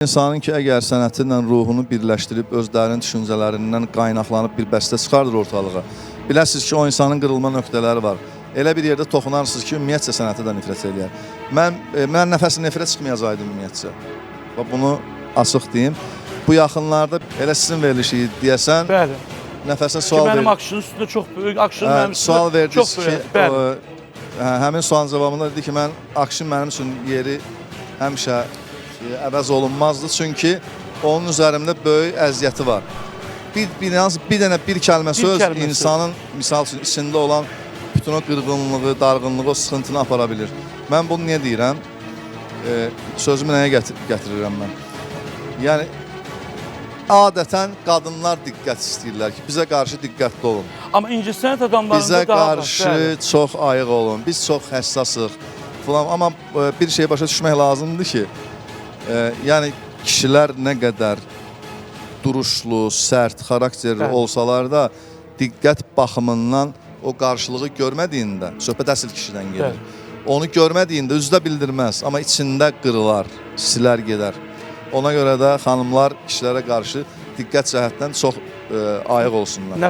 İnsanın ki, əgər sənəti ilə ruhunu birləşdirib, özlərinin düşüncələrindən qaynaqlanıb bir bəstə çıxardır ortalığa. Biləsiniz ki, o insanın qırılma nöqtələri var. Elə bir yerdə toxunarsınız ki, ümumiyyətcə sənəti də nifrət eləyər. Mən nəfəsi nifrət çıxmayacaqdım ümumiyyətcə. Bunu açıq deyim. Bu yaxınlarda elə sizin verilişi deyəsən, Bəli. nəfəsə sual Mənim verir. akşının üstündə çox böyük, akşın mənim Sual üstündə verdiniz çox ki, böyük. Bəli. həmin sualın cavabında dedi ki, mən akşın mənim üçün yeri həmişə əvəz olunmazdı. Çünki onun üzərində böyük əziyyəti var. Bir dənə bir kəlmə söz insanın, misal üçün, içində olan bütün o qırğınlığı, darğınlığı, o sıxıntını apara bilir. Mən bunu niyə deyirəm? Sözümü nəyə gətirirəm mən? Yəni, adətən qadınlar diqqət istəyirlər ki, bizə qarşı diqqətli olun. Amma incəsənət adamlarında Bizə daha qarşı çox ayıq olun, biz çox həssasıq falan. Amma bir şey başa düşmək lazımdır ki, yəni kişilər nə qədər duruşlu, sərt, xarakterli olsalar da diqqət baxımından o qarşılığı görmədiyində, söhbət əsl kişidən gedir. Onu görmədiyində üzdə bildirməz, amma içində qırılar, silər gedər. Ona görə də xanımlar kişilərə qarşı diqqət cəhətdən çox ayıq olsunlar.